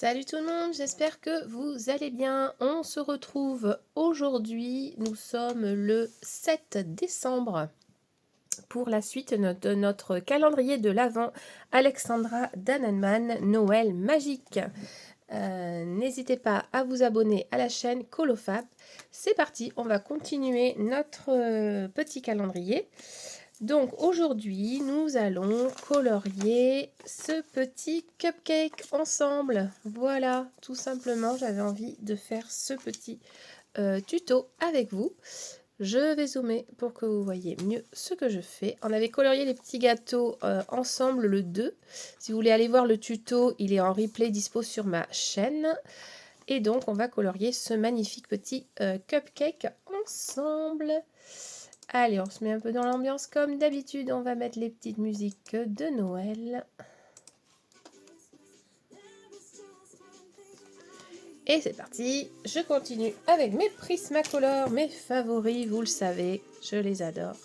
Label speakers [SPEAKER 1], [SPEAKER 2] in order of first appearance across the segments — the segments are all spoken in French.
[SPEAKER 1] Salut tout le monde, j'espère que vous allez bien. On se retrouve aujourd'hui, nous sommes le 7 décembre pour la suite de notre calendrier de l'Avent Alexandra Dannenmann Noël magique. N'hésitez pas à vous abonner à la chaîne Colofab. C'est parti, on va continuer notre petit calendrier. Donc aujourd'hui, nous allons colorier ce petit cupcake ensemble. Voilà, tout simplement, j'avais envie de faire ce petit tuto avec vous. Je vais zoomer pour que vous voyez mieux ce que je fais. On avait colorié les petits gâteaux ensemble le 2. Si vous voulez aller voir le tuto, il est en replay dispo sur ma chaîne. Et donc, on va colorier ce magnifique petit cupcake ensemble. Allez, on se met un peu dans l'ambiance comme d'habitude. On va mettre les petites musiques de Noël. Et c'est parti. Je continue avec mes Prismacolor, mes favoris, vous le savez, je les adore.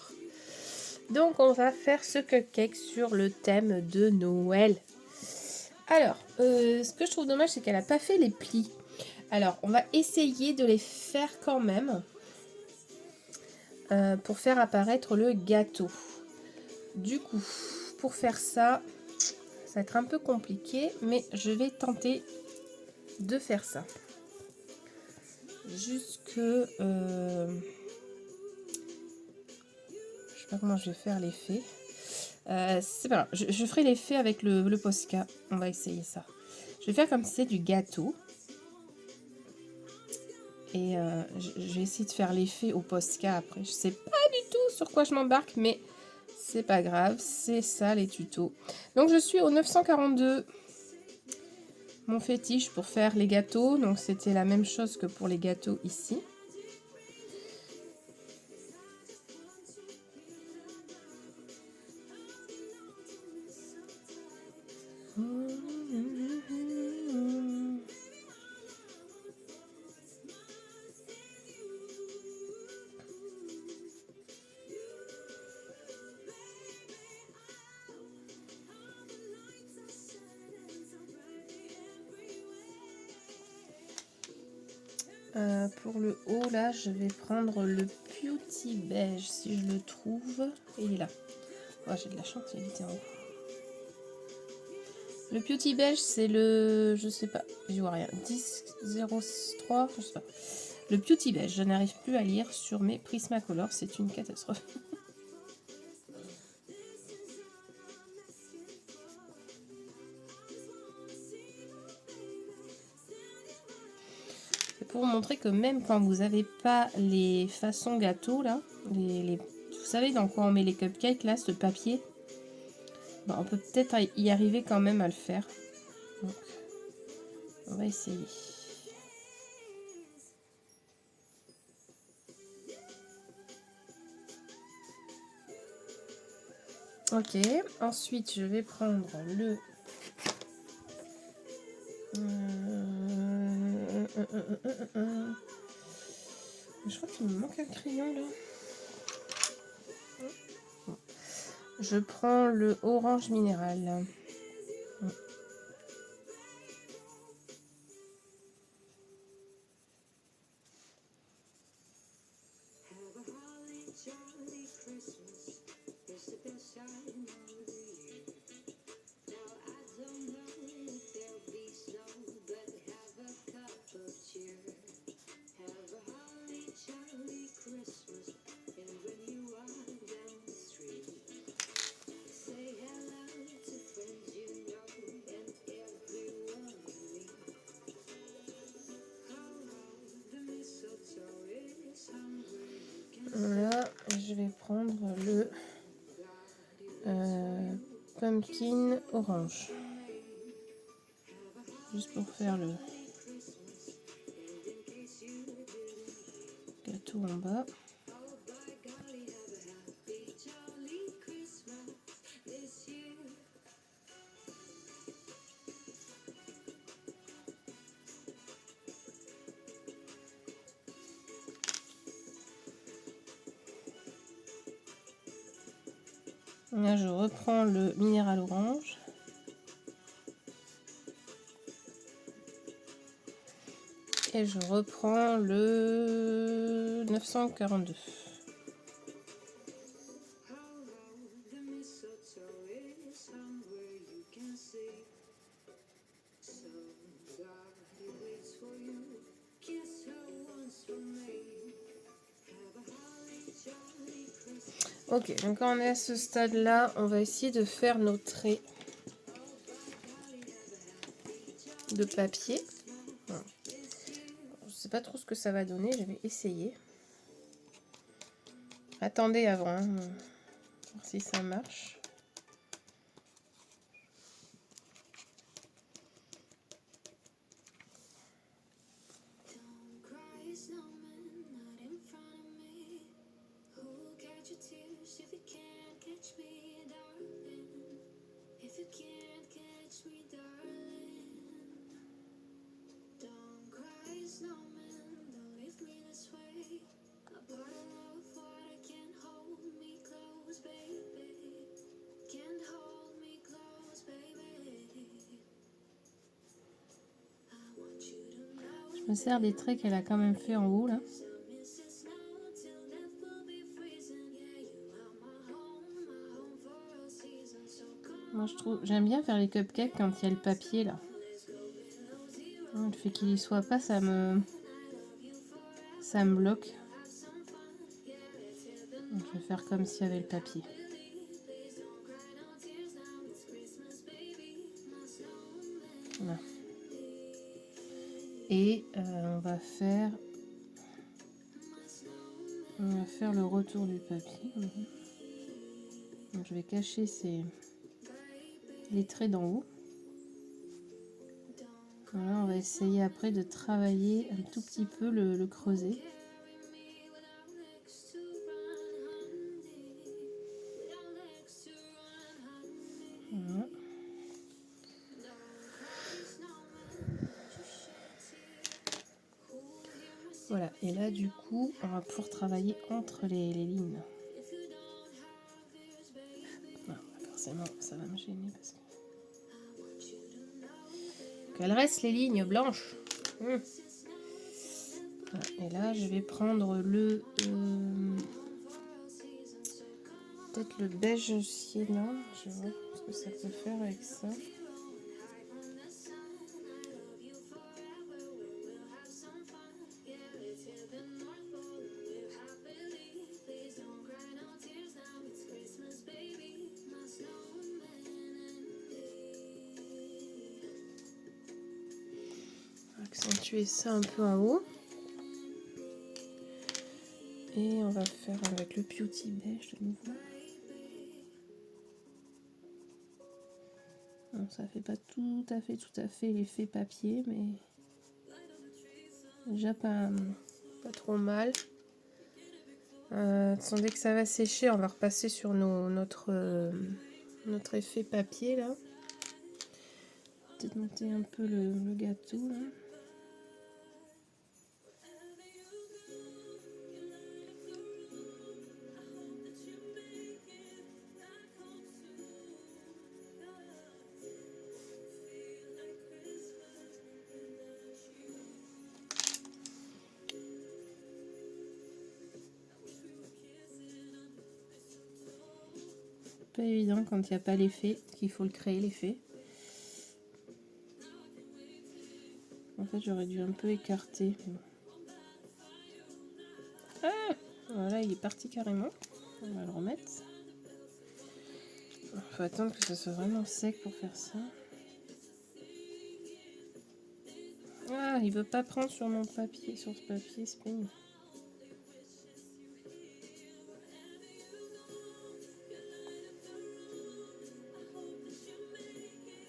[SPEAKER 1] Donc, on va faire ce cupcake sur le thème de Noël. Alors, ce que je trouve dommage, c'est qu'elle n'a pas fait les plis. Alors, on va essayer de les faire quand même pour faire apparaître le gâteau. Du coup, pour faire ça, ça va être un peu compliqué, mais je vais tenter de faire ça. Jusque... je sais pas comment je vais faire l'effet. C'est pas grave, je ferai l'effet avec le Posca. On va essayer ça. Je vais faire comme si c'est du gâteau. Et je vais essayer de faire l'effet au Posca après. Je sais pas du tout sur quoi je m'embarque, mais c'est pas grave. C'est ça les tutos. Donc je suis au 942. Mon fétiche pour faire les gâteaux. Donc c'était la même chose que pour les gâteaux ici. Pour le haut, là, je vais prendre le Beauty Beige, si je le trouve. Il est là. Oh, j'ai de la chance, il était en haut. Le Beauty Beige, c'est le... Je sais pas, je vois rien. 10-03, je sais pas. Le Beauty Beige, je n'arrive plus à lire sur mes Prismacolor, c'est une catastrophe. Pour vous montrer que même quand vous n'avez pas les façons gâteaux là, vous savez dans quoi on met les cupcakes là, ce papier, bon, on peut peut-être y arriver quand même à le faire. Donc, on va essayer. Ok, ensuite je vais prendre le... Je crois qu'il me manque un crayon là. Je prends le orange minéral. Là, je vais prendre le pumpkin orange. Juste pour faire le gâteau en bas. Là, je reprends le minéral orange. Et je reprends le 942. Ok, donc quand on est à ce stade-là, on va essayer de faire nos traits de papier. Voilà. Je sais pas trop ce que ça va donner, je vais essayer. Attendez avant, hein, voir si ça marche. Je me sers des traits qu'elle a quand même fait en haut là. Moi j'aime bien faire les cupcakes quand il y a le papier là. Le fait qu'il y soit pas, ça me bloque. Donc, je vais faire comme s'il y avait le papier. Voilà. Et on va faire le retour du papier. Donc, je vais cacher les traits d'en haut. Voilà, on va essayer après de travailler un tout petit peu le creuset. Voilà. Voilà, et là du coup, on va pouvoir travailler entre les lignes. Voilà, forcément, ça va me gêner parce que... qu'elle reste les lignes blanches. Voilà, et là, je vais prendre le... peut-être le beige sienna. Je vais voir ce que ça peut faire avec ça. Accentuer ça un peu en haut. Et on va faire avec le Beauty Beige de nouveau. Bon, ça fait pas tout à fait l'effet papier, mais déjà pas trop mal. Dès que ça va sécher, on va repasser sur notre effet papier là. Peut-être monter un peu le gâteau là. Pas évident quand il n'y a pas l'effet, qu'il faut le créer l'effet. En fait, j'aurais dû un peu écarter. Ah, voilà, il est parti carrément. On va le remettre. Il faut attendre que ça soit vraiment sec pour faire ça. Ah, il veut pas prendre sur mon papier, sur ce papier spring.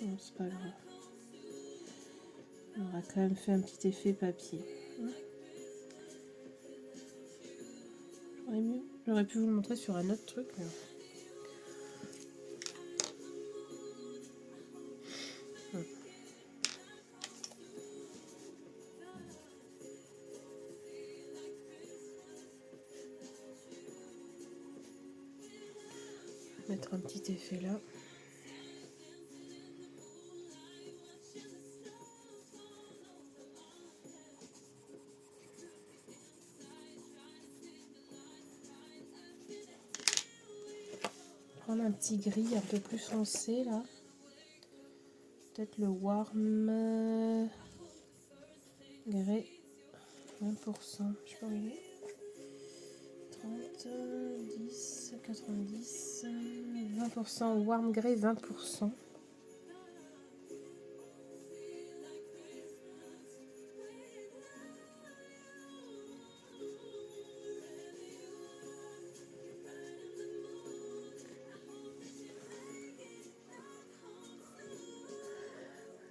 [SPEAKER 1] Non, c'est pas grave. On aura quand même fait un petit effet papier. J'aurais pu vous le montrer sur un autre truc. Mais... mettre un petit effet là. prendre un petit gris un peu plus foncé là. Peut-être le Warm Grey 20%. Je peux regarder. 30, 10, 90, 20%. Warm Grey 20%.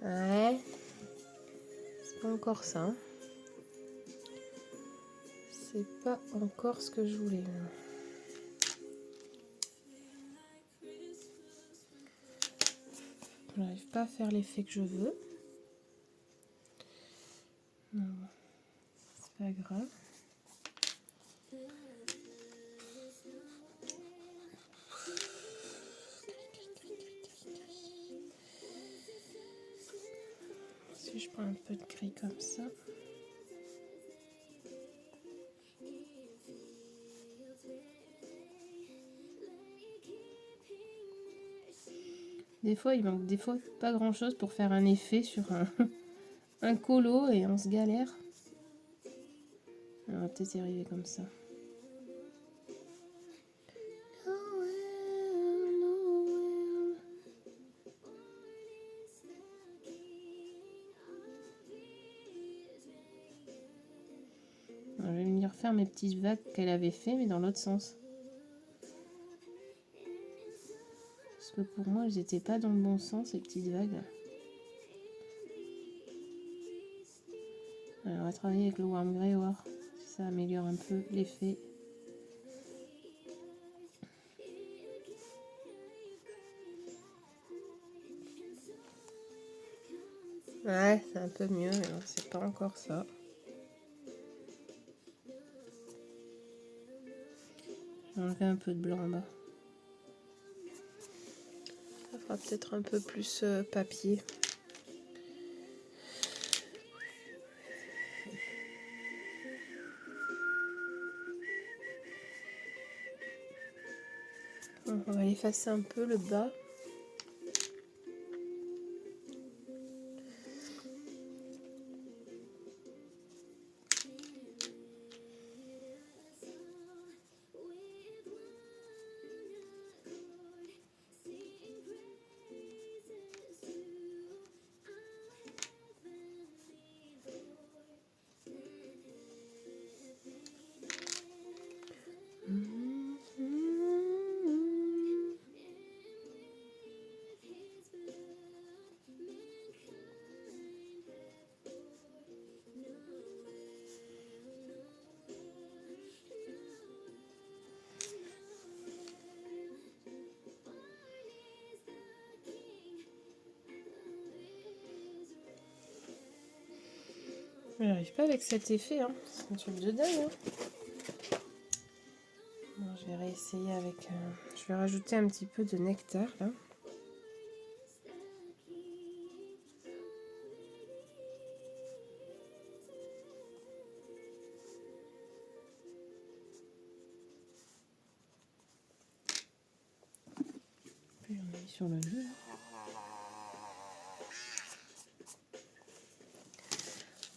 [SPEAKER 1] Ouais, c'est pas encore ça. Hein. C'est pas encore ce que je voulais. J'arrive pas à faire l'effet que je veux. Non, c'est pas grave. Si je prends un peu de gris comme ça. Des fois, il manque pas grand chose pour faire un effet sur un colo et on se galère. On va peut-être y arriver comme ça. Je vais venir faire mes petites vagues qu'elle avait fait, mais dans l'autre sens. Parce que pour moi, elles n'étaient pas dans le bon sens, ces petites vagues. Alors, on va travailler avec le Warm Grey, voir si ça améliore un peu l'effet. Ouais, c'est un peu mieux, mais non, c'est pas encore ça. J'ai enlevé un peu de blanc en bas. Ça fera peut-être un peu plus papier. On va effacer un peu le bas. J'arrive pas avec cet effet, hein. C'est un truc de dingue. Hein. Bon, je vais réessayer avec... je vais rajouter un petit peu de nectar, là. Puis on met sur le nœud.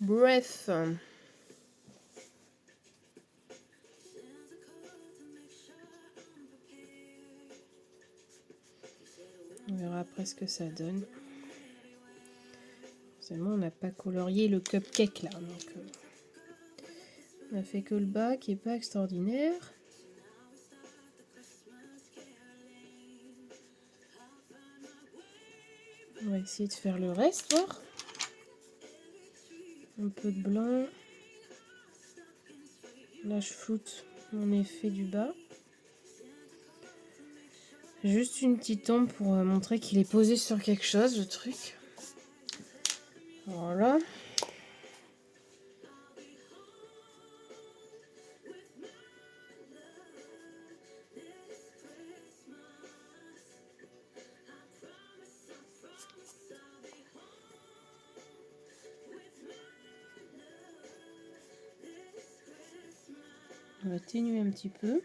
[SPEAKER 1] Bref. On verra après ce que ça donne. Seulement, on n'a pas colorié le cupcake là. Donc, on a fait que le bas qui est pas extraordinaire. On va essayer de faire le reste, voir. Un peu de blanc. Là, je floute mon effet du bas. Juste une petite ombre pour montrer qu'il est posé sur quelque chose, le truc. Voilà. On va atténuer un petit peu.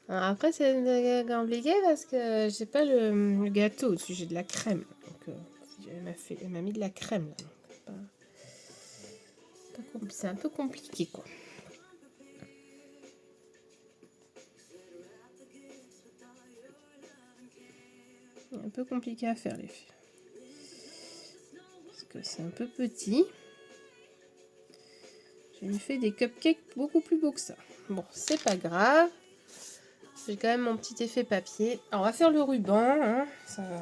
[SPEAKER 1] Alors après, c'est compliqué parce que j'ai pas le gâteau au-dessus, j'ai de la crème. Donc, elle m'a mis de la crème là. C'est un peu compliqué quoi. Un peu compliqué à faire les filles. Parce que c'est un peu petit. Je lui fais des cupcakes beaucoup plus beaux que ça. Bon, c'est pas grave. J'ai quand même mon petit effet papier. Alors, on va faire le ruban. Hein. Ça va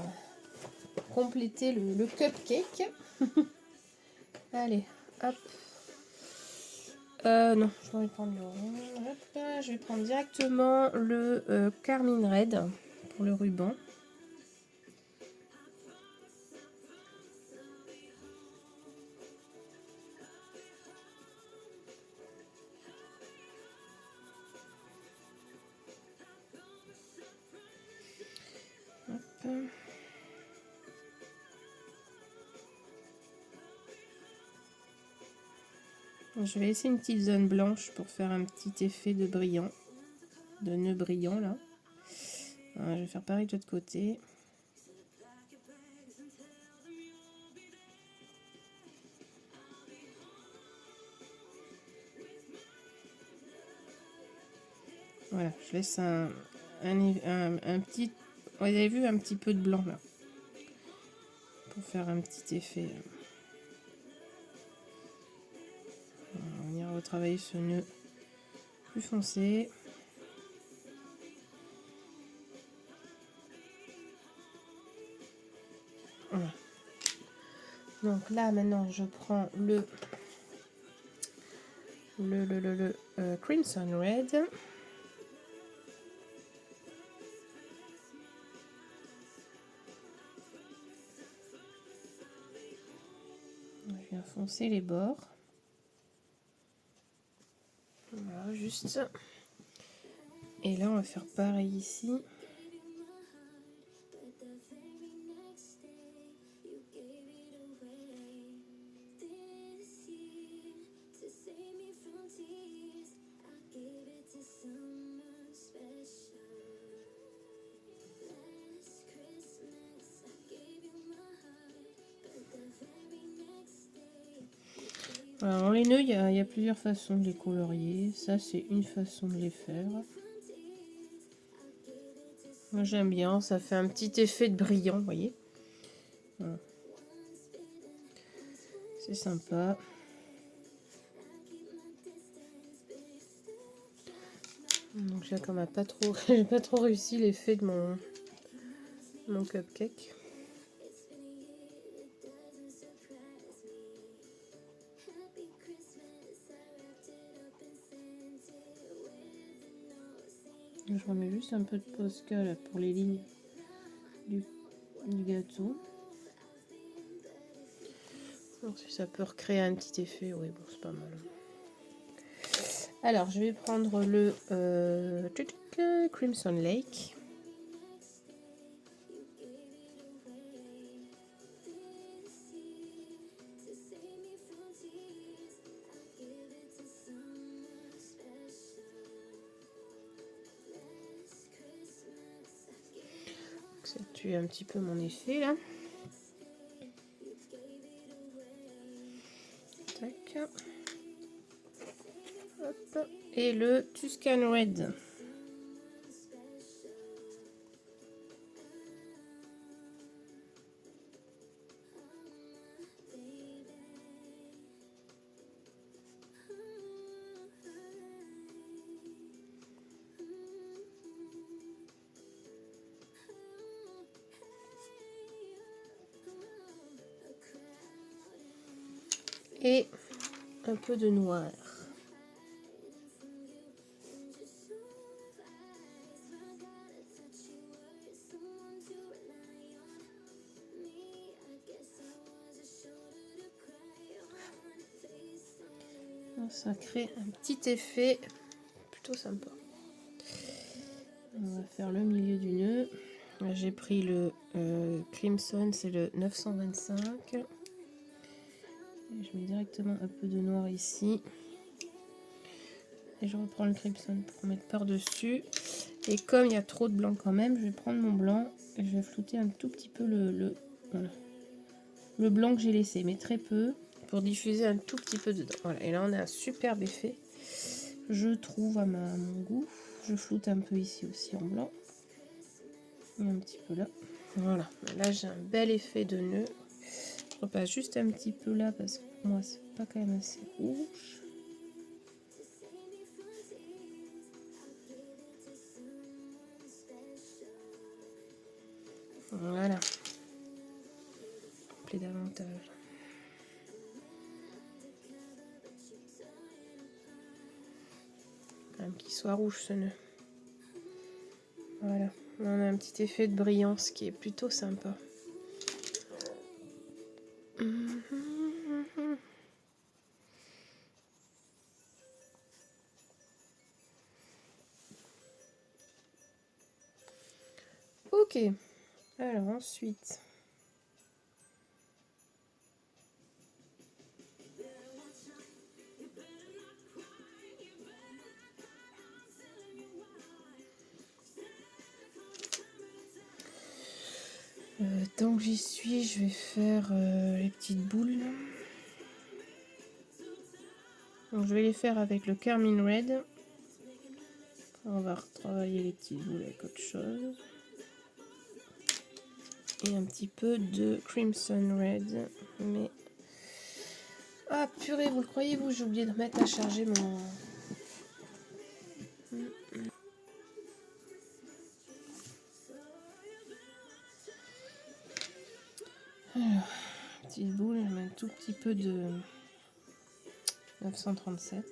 [SPEAKER 1] compléter le cupcake. Allez, hop. Non, je vais prendre le rond. Hop, je vais prendre directement le Carmine Red pour le ruban. Hop. Je vais laisser une petite zone blanche pour faire un petit effet de brillant, de nœud brillant là. Alors, je vais faire pareil de l'autre côté. Voilà, je laisse un petit... Vous avez vu un petit peu de blanc là. Pour faire un petit effet. On va venir retravailler ce nœud plus foncé. Voilà. Donc là maintenant je prends le Crimson Red. Je viens foncer les bords. Voilà, juste. Et là on va faire pareil ici. Alors les nœuds, il y a plusieurs façons de les colorier. Ça c'est une façon de les faire. Moi j'aime bien, ça fait un petit effet de brillant, vous voyez. Voilà. C'est sympa. Donc là comme pas trop, j'ai pas trop réussi l'effet de mon cupcake. Je remets juste un peu de Posca là pour les lignes du gâteau. Donc si ça peut recréer un petit effet, oui bon c'est pas mal. Alors je vais prendre le Crimson Lake. Ça tue un petit peu mon effet là. Tac. Hop. Et le Tuscan Red. Et un peu de noir. Ça crée un petit effet plutôt sympa. On va faire le milieu du nœud. J'ai pris le Crimson, c'est le 925. Et je mets directement un peu de noir ici. Et je reprends le Crimson pour mettre par-dessus. Et comme il y a trop de blanc quand même, je vais prendre mon blanc et je vais flouter un tout petit peu voilà, le blanc que j'ai laissé, mais très peu, pour diffuser un tout petit peu dedans. Voilà, et là on a un superbe effet, je trouve à mon goût. Je floute un peu ici aussi en blanc. Et un petit peu là. Voilà, là j'ai un bel effet de nœud. Je repasse juste un petit peu là parce que pour moi c'est pas quand même assez rouge. Voilà. Plus davantage. Quand même qu'il soit rouge ce nœud. Voilà. On a un petit effet de brillance qui est plutôt sympa. Ok. Alors ensuite. Tant que j'y suis, je vais faire les petites boules. Donc, je vais les faire avec le Carmine Red. On va retravailler les petites boules avec autre chose. Et un petit peu de Crimson Red. Mais... ah purée, vous le croyez vous, j'ai oublié de mettre à charger mon... Alors, petite boule, je mets un tout petit peu de 937.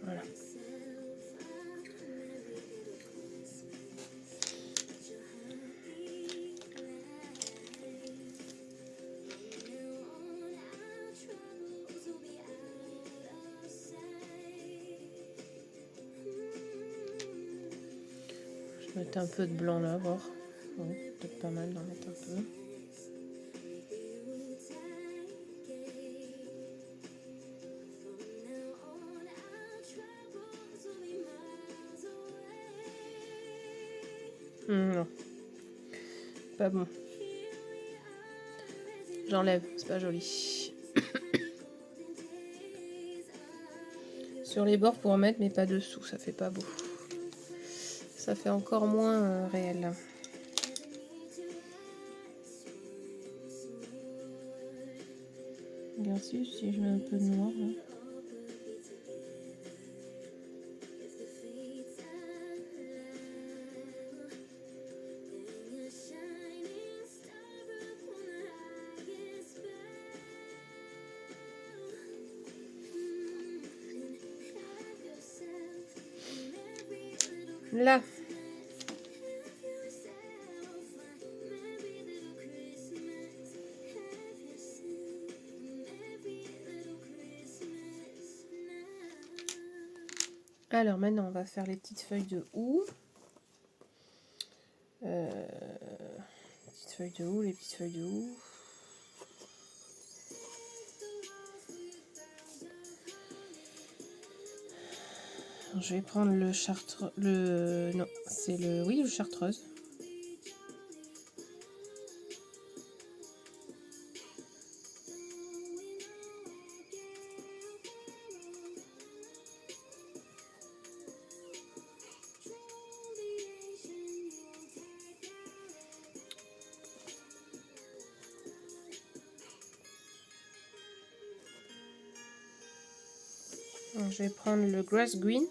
[SPEAKER 1] Voilà. Je vais mettre un peu de blanc là, voir. Oui, peut-être pas mal d'en mettre un peu. Non, pas bon. J'enlève, c'est pas joli. Sur les bords pour en mettre, mais pas dessous, ça fait pas beau. Ça fait encore moins réel. Regarde si je mets un peu de noir là. Là. Alors maintenant on va faire les petites feuilles de houx. Petites feuilles de houx, les petites feuilles de houx. Alors, je vais prendre le chartreuse. Non, c'est le. Oui, le chartreuse. Alors, je vais prendre le grass green.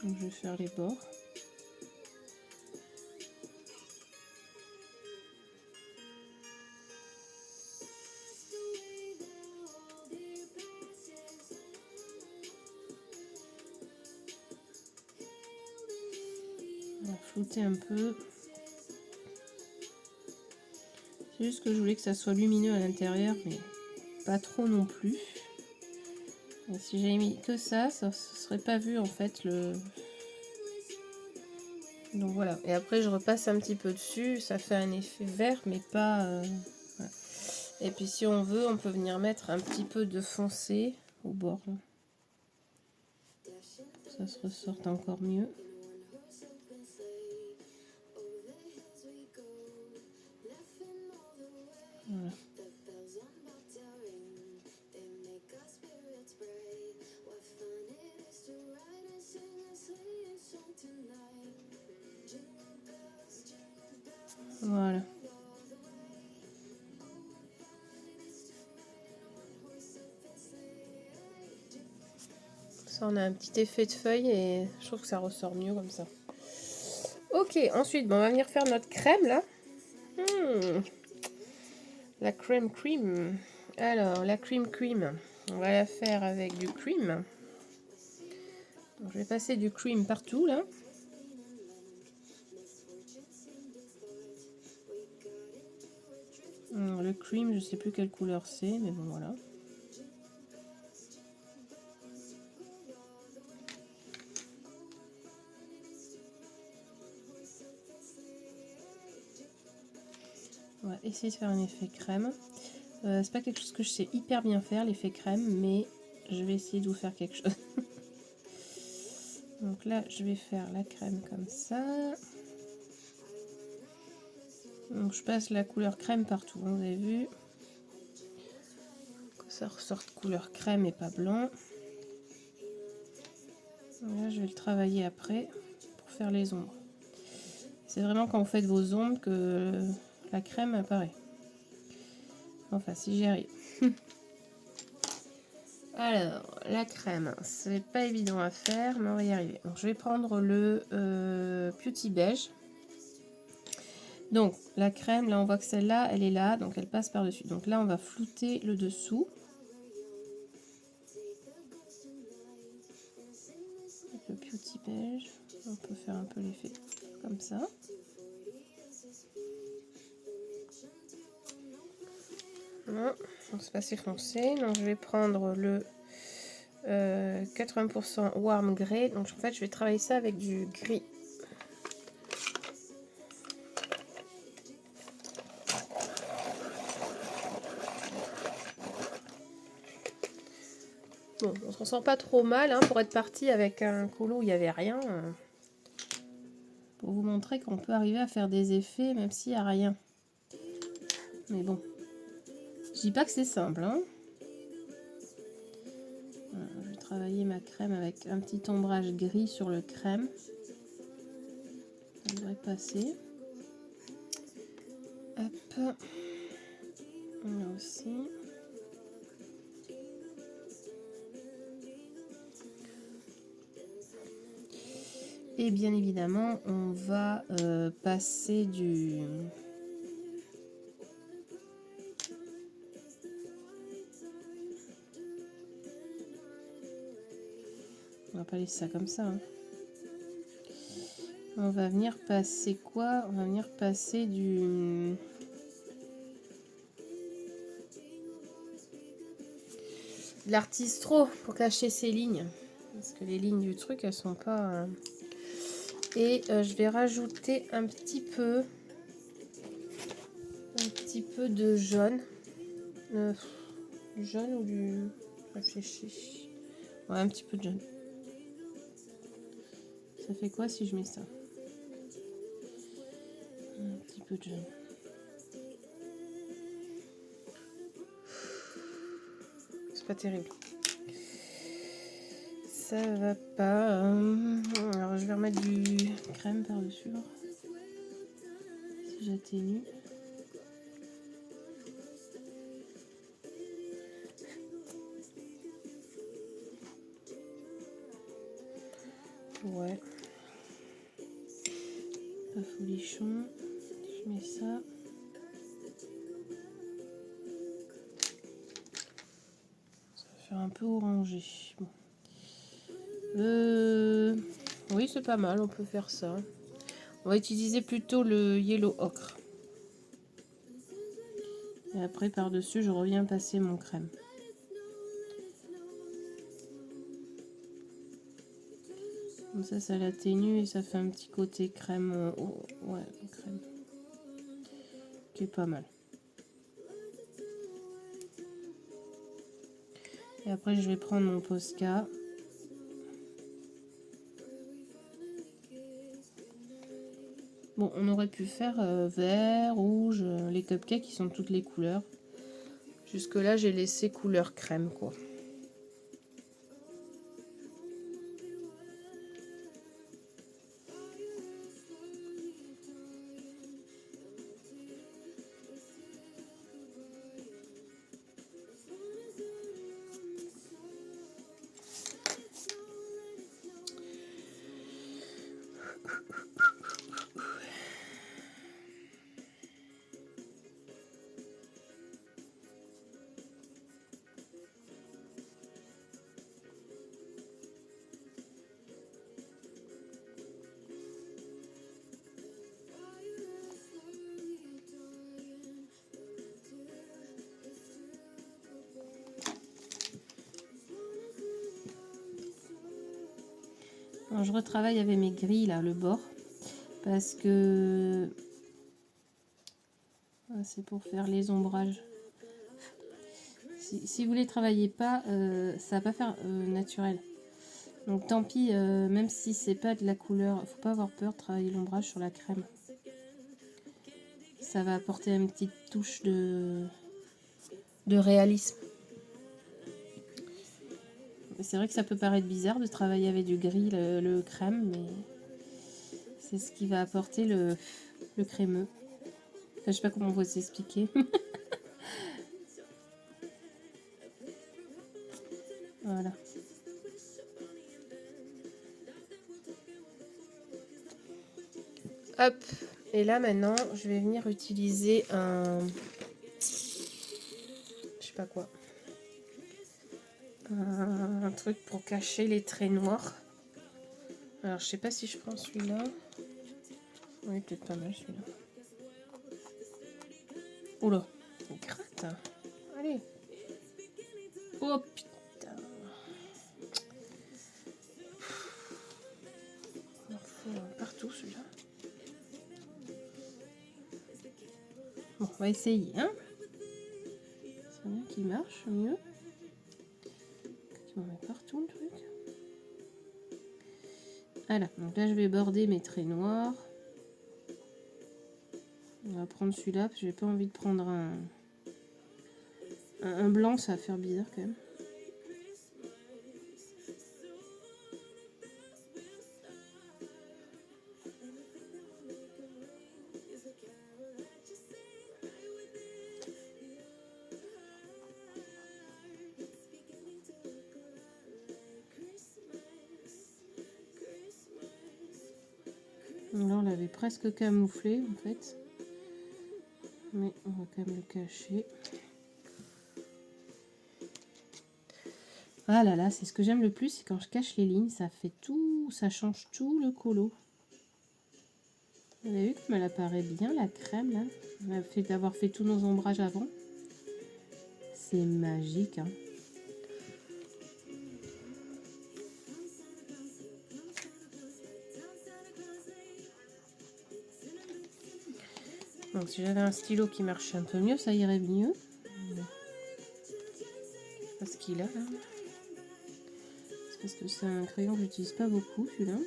[SPEAKER 1] Donc, je vais faire les bords. On va flouter un peu. C'est juste que je voulais que ça soit lumineux à l'intérieur, mais pas trop non plus. Et si j'avais mis que ça ne serait pas vu en fait le... Donc voilà. Et après je repasse un petit peu dessus, ça fait un effet vert, mais pas... voilà. Et puis si on veut, on peut venir mettre un petit peu de foncé au bord. Là. Ça se ressorte encore mieux. Voilà. Voilà. Ça, on a un petit effet de feuille et je trouve que ça ressort mieux comme ça. Ok, ensuite, bon, on va venir faire notre crème là. La crème cream. Alors, la cream, on va la faire avec du cream. Donc, je vais passer du cream partout là. Le cream, je sais plus quelle couleur c'est, mais bon voilà. On va essayer de faire un effet crème. C'est pas quelque chose que je sais hyper bien faire, l'effet crème, mais je vais essayer de vous faire quelque chose. Donc là, je vais faire la crème comme ça. Donc je passe la couleur crème partout, vous avez vu. Que ça ressorte couleur crème et pas blanc. Là, je vais le travailler après pour faire les ombres. C'est vraiment quand vous faites vos ombres que la crème apparaît. Enfin, si j'y arrive. Alors, la crème, c'est pas évident à faire, mais on va y arriver. Donc, je vais prendre le Beauty Beige. Donc, la crème, là, on voit que celle-là, elle est là, donc elle passe par-dessus. Donc là, on va flouter le dessous. Avec le Beauty Beige, on peut faire un peu l'effet comme ça. Non, c'est pas assez foncé. Donc, je vais prendre le 80% Warm Grey. Donc, en fait, je vais travailler ça avec du gris. Bon, on s'en sent pas trop mal hein, pour être parti avec un colo où il n'y avait rien. Pour vous montrer qu'on peut arriver à faire des effets même s'il n'y a rien. Mais bon, je dis pas que c'est simple. Hein. Voilà, je vais travailler ma crème avec un petit ombrage gris sur le crème. Ça devrait passer. Hop. Là aussi. Et bien évidemment, on va passer du... On va pas laisser ça comme ça. Hein. On va venir passer quoi? On va venir passer du... de l'artistro pour cacher ces lignes. Parce que les lignes du truc, elles sont pas... Et je vais rajouter un petit peu de jaune. Du jaune ou du... Réfléchis. Ouais, un petit peu de jaune. Ça fait quoi si je mets ça? Un petit peu de jaune. C'est pas terrible. Ça va pas. Alors je vais remettre du crème par-dessus. Si j'atténue. Ouais. Pas folichon. Je mets ça. Ça va faire un peu orangé. Bon. Oui, c'est pas mal, on peut faire ça. On va utiliser plutôt le yellow ocre. Et après, par-dessus, je reviens passer mon crème. Comme ça l'atténue et ça fait un petit côté crème. Ouais, crème. Qui est pas mal. Et après, je vais prendre mon Posca. Bon, on aurait pu faire vert, rouge, les cupcakes qui sont toutes les couleurs. Jusque là, j'ai laissé couleur crème, quoi. Alors, je retravaille avec mes grilles, là, le bord. Parce que... c'est pour faire les ombrages. Si vous ne les travaillez pas, ça va pas faire naturel. Donc tant pis, même si c'est pas de la couleur, faut pas avoir peur de travailler l'ombrage sur la crème. Ça va apporter une petite touche de réalisme. C'est vrai que ça peut paraître bizarre de travailler avec du gris, le crème, mais c'est ce qui va apporter le crémeux. Enfin, je sais pas comment vous expliquer. Voilà. Hop. Et là maintenant, je vais venir utiliser un... je sais pas quoi. Un truc pour cacher les traits noirs. Alors je sais pas si je prends celui-là. Oui, peut-être pas mal celui-là. Oula, il gratte. Allez. Oh putain. Il en faut partout celui-là. Bon, on va essayer, hein. C'est bien qu'il marche mieux. On met partout le truc. Voilà, donc là je vais border mes traits noirs. On va prendre celui-là parce que j'ai pas envie de prendre un blanc, ça va faire bizarre quand même. Donc là on l'avait presque camouflé en fait. Mais on va quand même le cacher. Ah là là, c'est ce que j'aime le plus, c'est quand je cache les lignes, ça fait tout, ça change tout le colo. Vous avez vu comme elle apparaît bien la crème là, le fait d'avoir fait tous nos ombrages avant. C'est magique, hein. Donc si j'avais un stylo qui marchait un peu mieux, ça irait mieux. Parce qu'il a là. C'est parce que c'est un crayon que j'utilise pas beaucoup celui-là.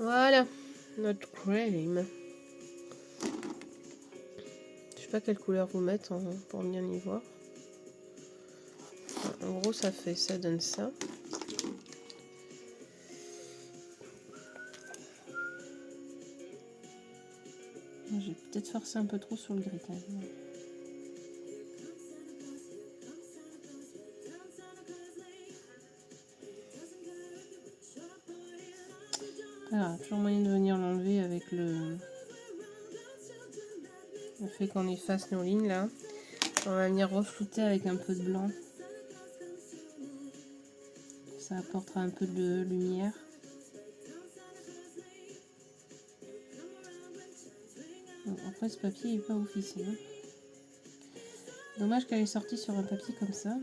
[SPEAKER 1] Voilà, notre crème. Je sais pas quelle couleur vous mettre pour bien y voir. En gros, ça donne ça. J'ai peut-être forcé un peu trop sur le gris quand même. Alors, toujours moyen de venir l'enlever avec le fait qu'on efface nos lignes là. On va venir reflouter avec un peu de blanc. Ça apportera un peu de lumière. Bon, après ce papier il est pas ouf ici. Hein. Dommage qu'elle est sortie sur un papier comme ça.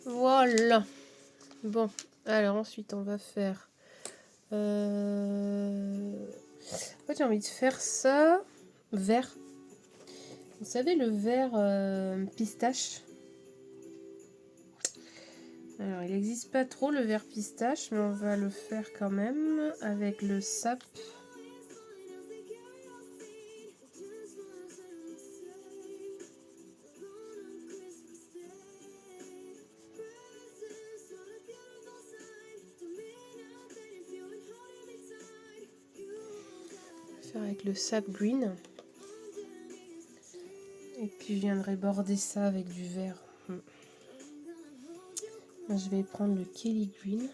[SPEAKER 1] Voilà. Bon, alors ensuite on va faire... En fait j'ai envie de faire ça vert. Vous savez le vert pistache? Alors il n'existe pas trop le vert pistache, mais on va le faire quand même avec le sap. Avec le sap green, et puis je viendrai border ça avec du vert. Je vais prendre le Kelly Green.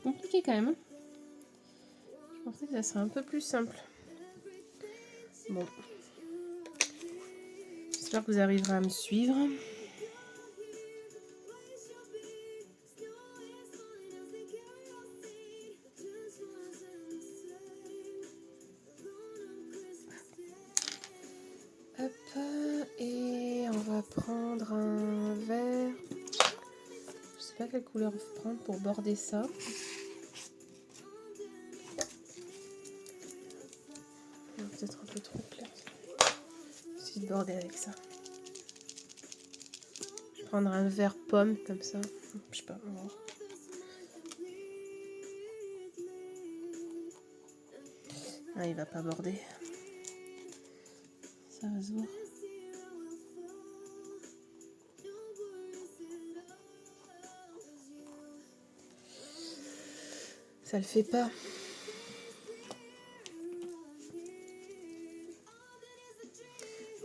[SPEAKER 1] Compliqué quand même. Je pensais que ça serait un peu plus simple. Bon. J'espère que vous arriverez à me suivre. Hop, et on va prendre un vert. Je sais pas quelle couleur prendre pour border ça. Peut-être un peu trop clair. Je vais border avec ça. Je vais prendre un vert pomme comme ça. Je sais pas. Ah, il va pas border. Ça va se voir. Ça le fait pas.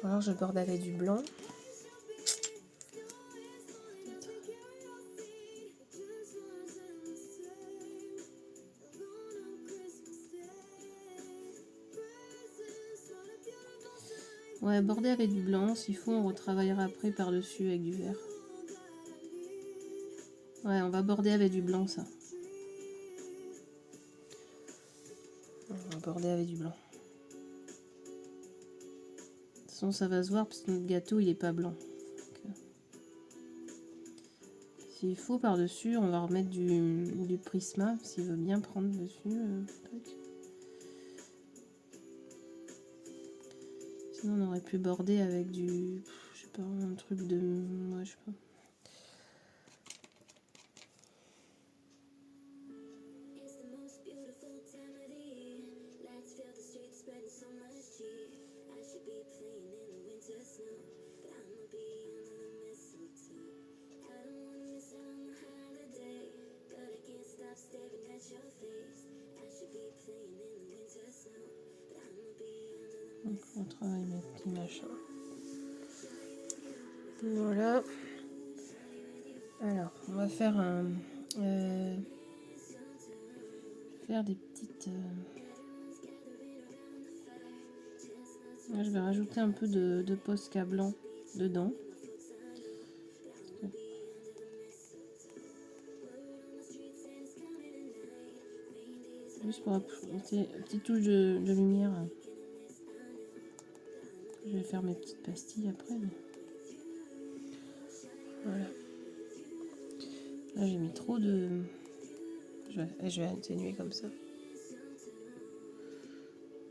[SPEAKER 1] Alors je borde avec du blanc. Ouais, border avec du blanc. S'il faut, on retravaillera après par-dessus avec du vert. Ouais, on va border avec du blanc, ça. On va border avec du blanc. De toute façon, ça va se voir parce que notre gâteau, il est pas blanc. S'il faut, par-dessus, on va remettre du Prisma, s'il veut bien prendre dessus. Sinon, on aurait pu border avec du... Je sais pas, un truc de... Ouais, je sais pas. Donc, on travaille mes petits machins. Voilà. Alors, on va faire faire des petites... Là, je vais rajouter un peu de Posca blanc dedans. Juste pour apporter une petite touche de lumière. Je vais faire mes petites pastilles après. Mais... Voilà. Là, j'ai mis trop de... Je vais atténuer comme ça.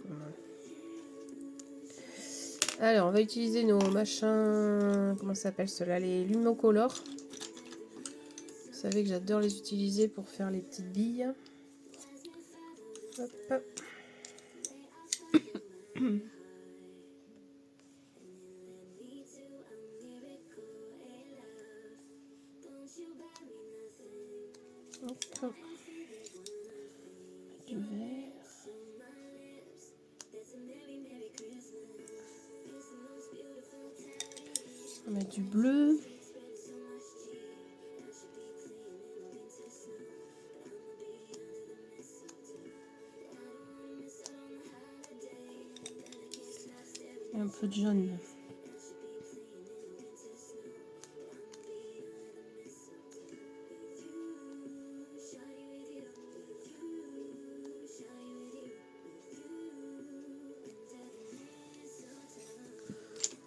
[SPEAKER 1] Voilà. Alors, on va utiliser nos machins... Comment ça s'appelle ceux-là? Les Lumocolor. Vous savez que j'adore les utiliser pour faire les petites billes. Hop. On va mettre du bleu. Et un peu de jaune.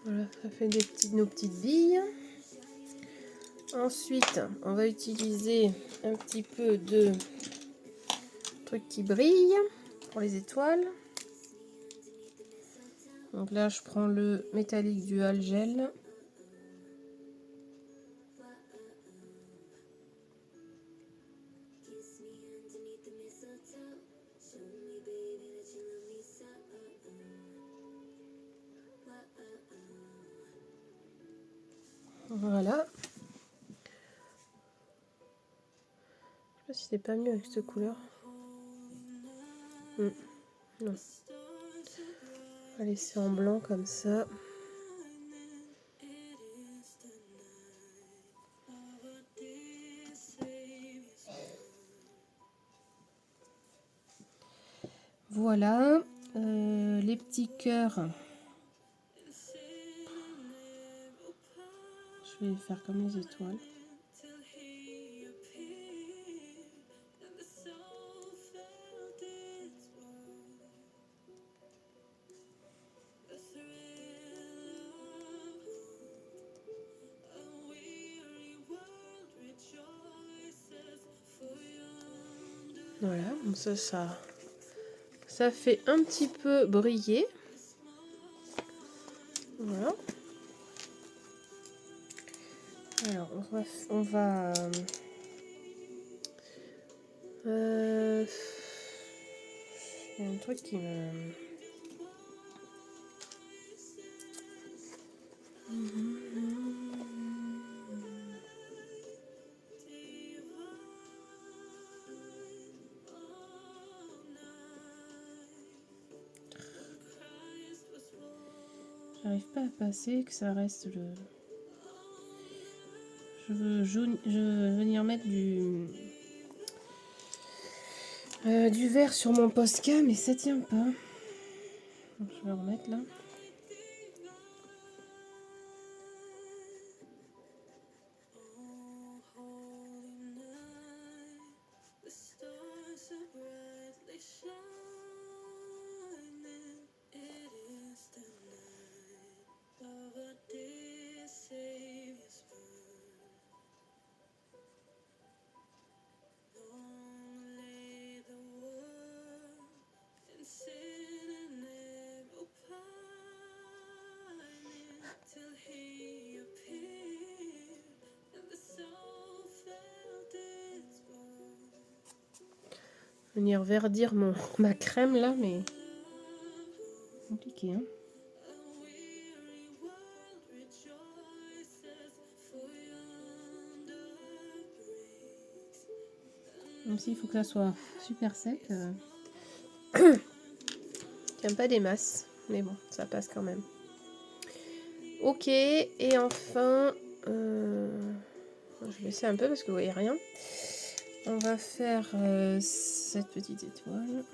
[SPEAKER 1] Voilà, ça fait nos petites billes. Ensuite, on va utiliser un petit peu de truc qui brille pour les étoiles. Donc là, je prends le métallique dual gel. Voilà. Je sais pas si c'est pas mieux avec cette couleur. Non. On va laisser en blanc comme ça. Voilà. Les petits cœurs. Je vais les faire comme les étoiles. Voilà, donc ça fait un petit peu briller. Voilà. Alors, on va il y a un truc qui me... J'arrive pas à passer, que ça reste le... Je veux venir mettre du vert sur mon Posca, mais ça tient pas. Donc, je vais remettre là. Venir verdir ma crème là, mais compliqué, hein. Même s'il faut que ça soit super sec. J'aime pas des masses, mais bon, ça passe quand même. Ok, et enfin, je vais baisser un peu parce que vous voyez rien. On va faire cette petite étoile.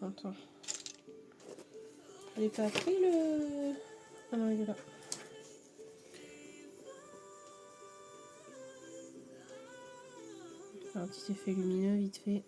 [SPEAKER 1] Attends. J'ai pas pris le... Ah non, il est là. Un petit effet lumineux vite fait.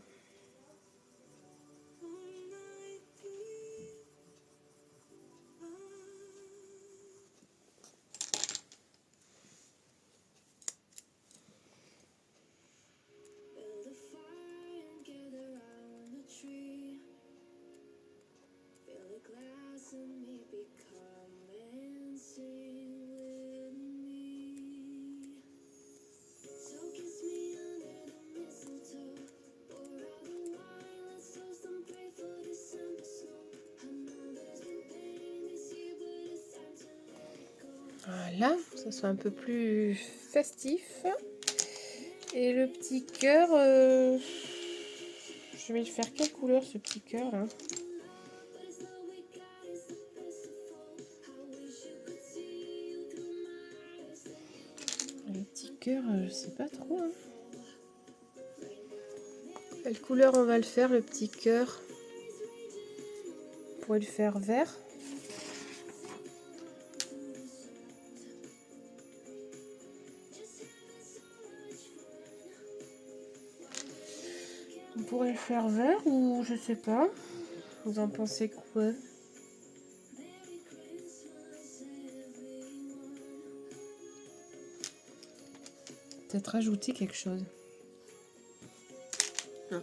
[SPEAKER 1] Voilà, ça soit un peu plus festif. Et le petit cœur, je vais faire quelle couleur ce petit cœur là? Le petit cœur, je sais pas trop. Hein. Quelle couleur on va le faire, le petit cœur? On pourrait le faire vert. On pourrait le faire vert ou je sais pas. Vous en pensez quoi? Peut-être rajouter quelque chose. Non.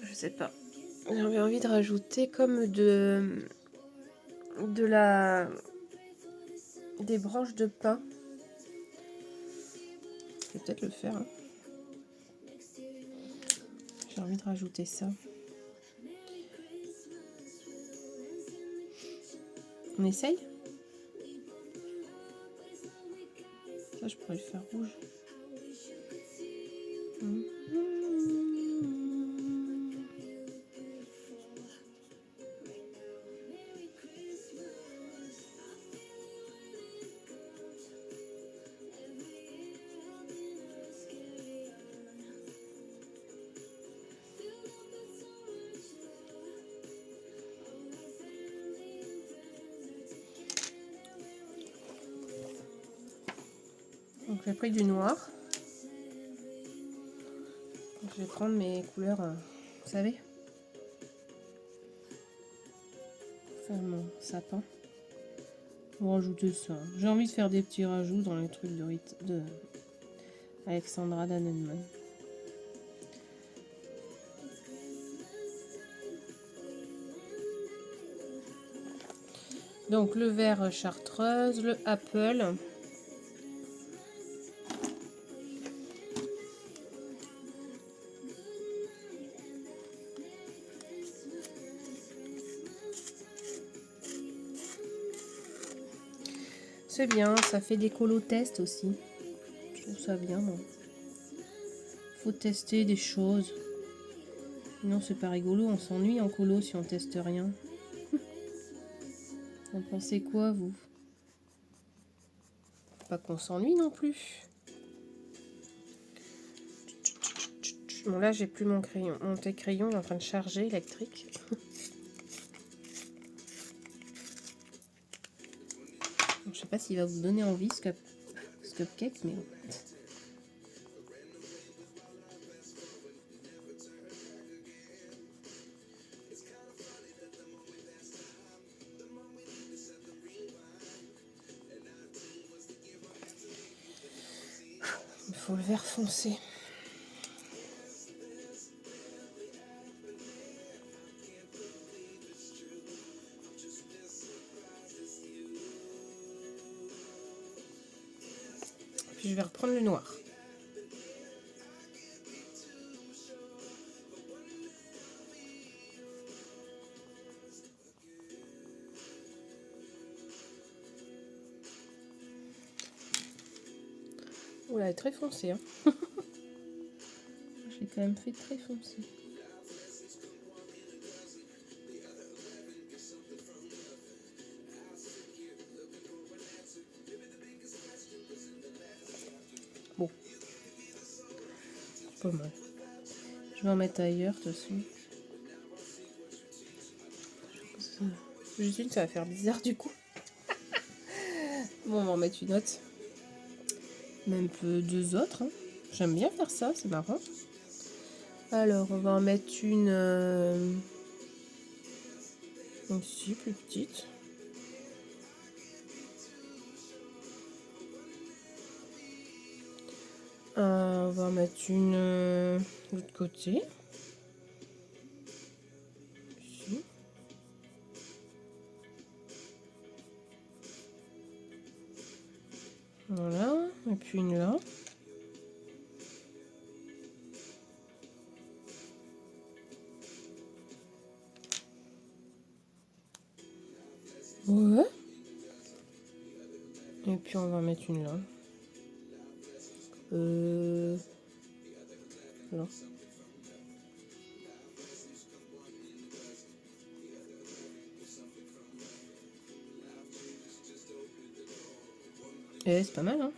[SPEAKER 1] Je sais pas. J'avais envie de rajouter comme des branches de pin. Je vais peut-être le faire. Hein. J'ai envie de rajouter ça. On essaye? Ça, je pourrais le faire rouge. Donc j'ai pris du noir. Je vais prendre mes couleurs, vous savez, faire mon sapin. On va rajouter ça. J'ai envie de faire des petits rajouts dans les trucs de Alexandra Danenman. Donc le vert chartreuse, le apple. C'est bien, ça fait des colos tests aussi. Je trouve ça bien, moi. Faut tester des choses. Sinon c'est pas rigolo, on s'ennuie en colo si on teste rien. Vous en pensez quoi, vous? Pas qu'on s'ennuie non plus. Bon là j'ai plus mon crayon. Mon crayon est en train de charger électrique. Je sais pas s'il va vous donner envie ce cupcake, mais bon. Il faut le vert foncé. Puis je vais reprendre le noir. Oula, elle est très foncée. Hein. J'ai quand même fait très foncé. Bon. Pas mal. Je vais en mettre ailleurs, de toute façon. Juste une, ça va faire bizarre du coup. Bon, on va en mettre une autre. Même peu deux autres. Hein. J'aime bien faire ça, c'est marrant. Alors, on va en mettre une ici, plus petite. On va en mettre une de l'autre côté. Ici. Voilà, et puis une là. Ouais. Et puis on va mettre une là. Là. Et c'est pas mal, hein.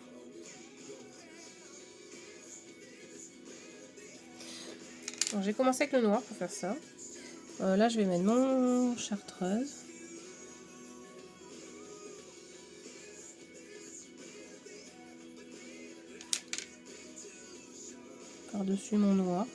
[SPEAKER 1] J'ai commencé avec le noir pour faire ça. Là, je vais mettre mon chartreuse. Par-dessus mon noir.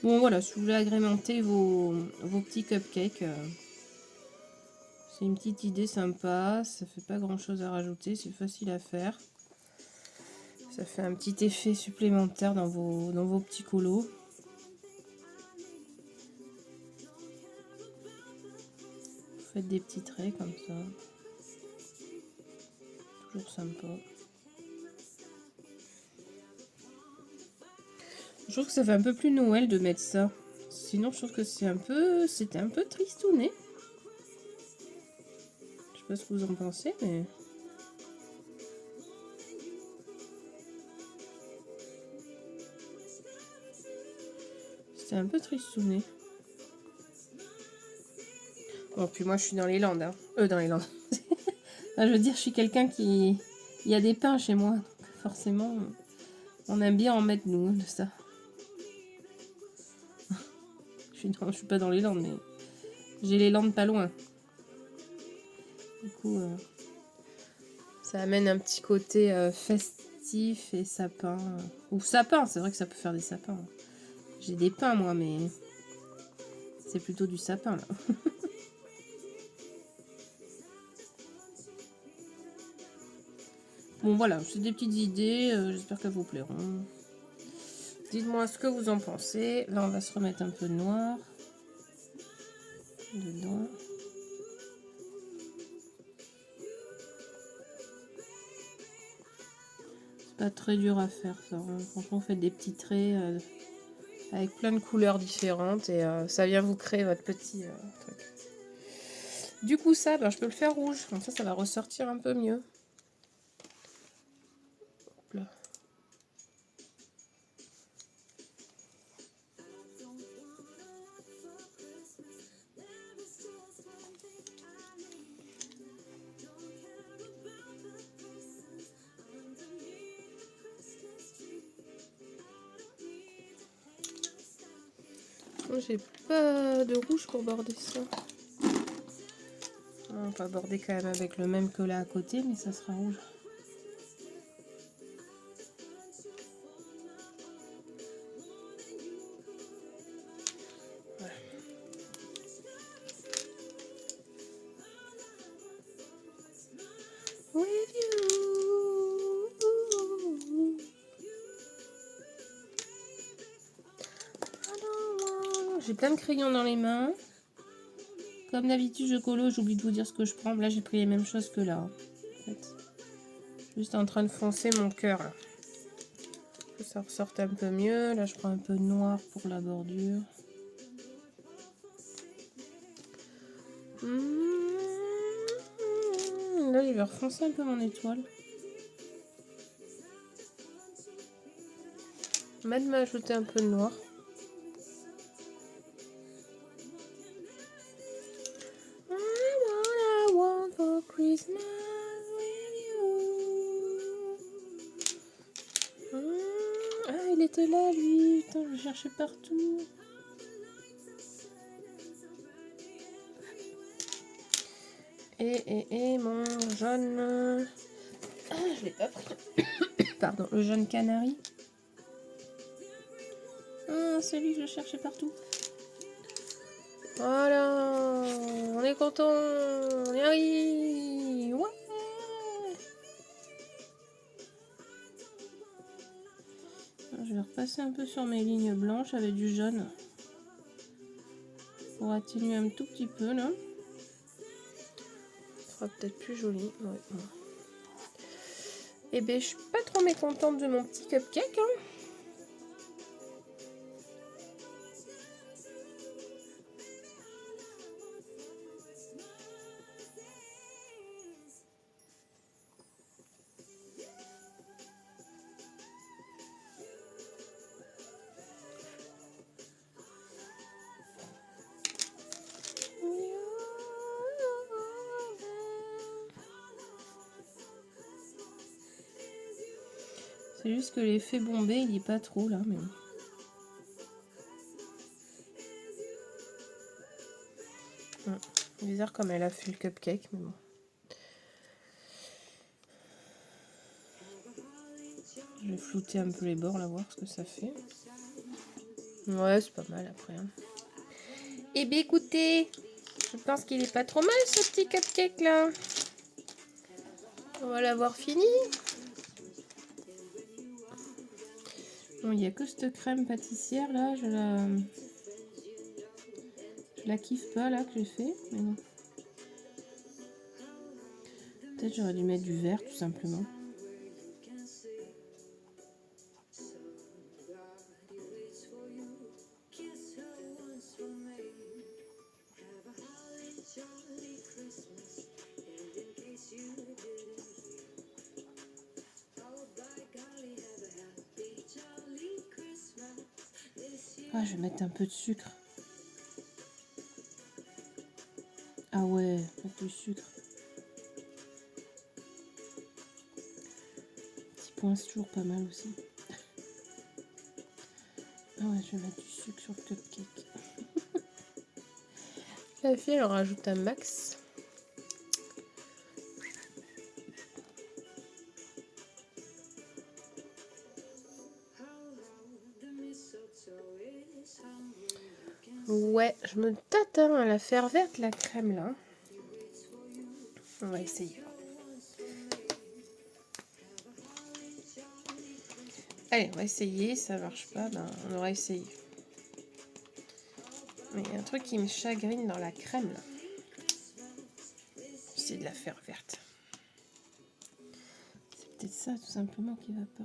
[SPEAKER 1] Bon voilà, si vous voulez agrémenter vos petits cupcakes, c'est une petite idée sympa, ça fait pas grand chose à rajouter, c'est facile à faire. Ça fait un petit effet supplémentaire dans vos petits colos. Vous faites des petits traits comme ça. Toujours sympa. Je trouve que ça fait un peu plus Noël de mettre ça. Sinon, je trouve que c'était un peu tristouné. Je sais pas ce que vous en pensez, mais... C'était un peu tristouné. Bon, puis moi, je suis dans les Landes. Hein. Dans les Landes. Enfin, je veux dire, je suis quelqu'un qui... Il y a des pins chez moi. Donc forcément, on aime bien en mettre, nous, de ça. Je suis pas dans les Landes, mais... J'ai les Landes pas loin. Du coup, ça amène un petit côté festif et sapin. Ou sapin, c'est vrai que ça peut faire des sapins. J'ai des pins, moi, mais... C'est plutôt du sapin, là. Bon, voilà, c'est des petites idées. J'espère qu'elles vous plairont. Dites-moi ce que vous en pensez. Là, on va se remettre un peu de noir dedans. C'est pas très dur à faire, ça. Hein. Franchement, faites des petits traits avec plein de couleurs différentes et ça vient vous créer votre petit truc. Du coup, ça, ben, je peux le faire rouge. Comme ça va ressortir un peu mieux. Hop là. J'ai pas de rouge pour border ça. On va border quand même avec le même que là à côté, mais ça sera rouge. Voilà. With you. J'ai plein de crayons dans les mains. Comme d'habitude, je colo, j'oublie de vous dire ce que je prends. Là, j'ai pris les mêmes choses que là. En fait. Juste en train de foncer mon cœur. Là. Que ça ressorte un peu mieux. Là, je prends un peu de noir pour la bordure. Là, je vais refoncer un peu mon étoile. Même m'ajouter un peu de noir. Ah, il était là, lui. Putain, je le cherchais partout. Et mon jaune... Ah, je l'ai pas pris. Pardon, le jaune canari. Ah, c'est lui que je cherchais partout. Voilà, on est content, on y arrive. Ouais. Je vais repasser un peu sur mes lignes blanches avec du jaune pour atténuer un tout petit peu là. sera peut-être plus joli. Ouais, bon. Eh bien, je suis pas trop mécontente de mon petit cupcake. Hein. C'est juste que l'effet bombé, il est pas trop là, mais... Bizarre comme elle a fait le cupcake, mais bon. Je vais flouter un peu les bords, là, voir ce que ça fait. Ouais, c'est pas mal après. Hein. Eh bien, écoutez, je pense qu'il est pas trop mal, ce petit cupcake, là. On va l'avoir fini. Bon, il n'y a que cette crème pâtissière, là. Je la kiffe pas, là, que j'ai fait. Mais bon. Peut-être j'aurais dû mettre du vert, tout simplement. Ah, je vais mettre un peu de sucre. Ah ouais, mettre du sucre. Petit point, c'est toujours pas mal aussi. Ah ouais, je vais mettre du sucre sur le cupcake. La fille, elle en rajoute un max. Ouais, je me tâtonne à la faire verte, la crème, là. On va essayer. Allez, on va essayer. Ça marche pas, ben, on aura essayé. Mais il y a un truc qui me chagrine dans la crème, là. C'est de la faire verte. C'est peut-être ça, tout simplement, qui va pas.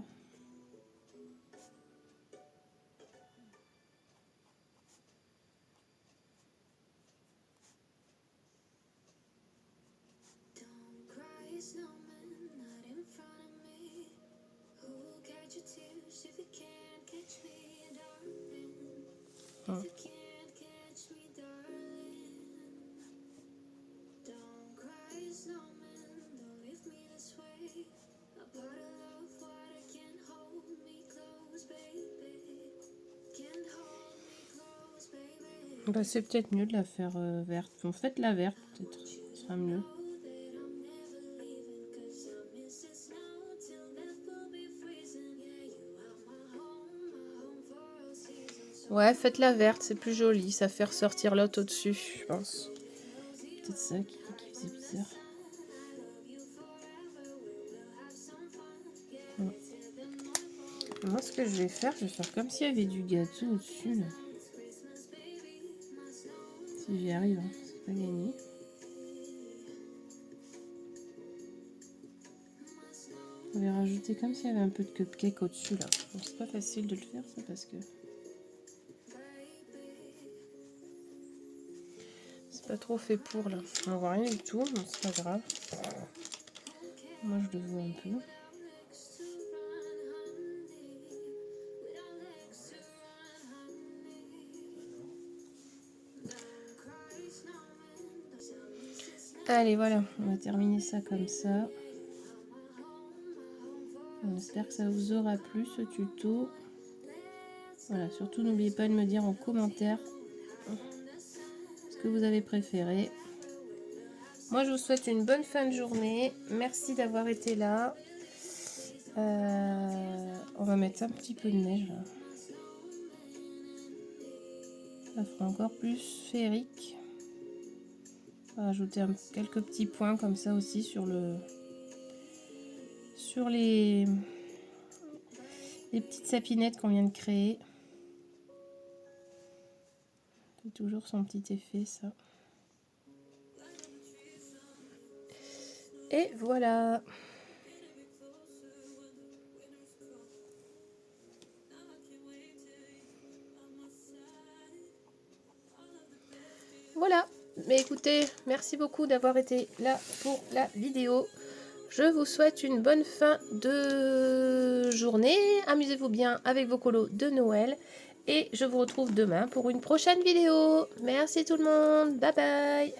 [SPEAKER 1] Hum. Bah, c'est peut-être mieux de la faire verte. En fait, la verte, peut-être, ce sera mieux. Ouais, faites-la verte, c'est plus joli. Ça fait ressortir l'autre au-dessus, je pense. Peut-être ça qui faisait bizarre. Moi, ce que je vais faire comme s'il y avait du gâteau au-dessus, là. Si j'y arrive, hein, c'est pas gagné. On va rajouter comme s'il y avait un peu de cupcake au-dessus, là. Bon, c'est pas facile de le faire, ça, parce que... c'est pas trop fait pour, là. On voit rien du tout, mais c'est pas grave. Moi, je le vois un peu. Allez, voilà, on va terminer ça comme ça. On espère que ça vous aura plu, ce tuto. Voilà, surtout n'oubliez pas de me dire en commentaire ce que vous avez préféré. Moi, je vous souhaite une bonne fin de journée. Merci d'avoir été là. On va mettre un petit peu de neige, là. Ça fera encore plus féerique. On va rajouter quelques petits points comme ça aussi sur les petites sapinettes qu'on vient de créer. C'est toujours son petit effet, ça. Et voilà. Voilà. Mais écoutez, merci beaucoup d'avoir été là pour la vidéo. Je vous souhaite une bonne fin de journée. Amusez-vous bien avec vos colos de Noël. Et je vous retrouve demain pour une prochaine vidéo. Merci tout le monde. Bye bye.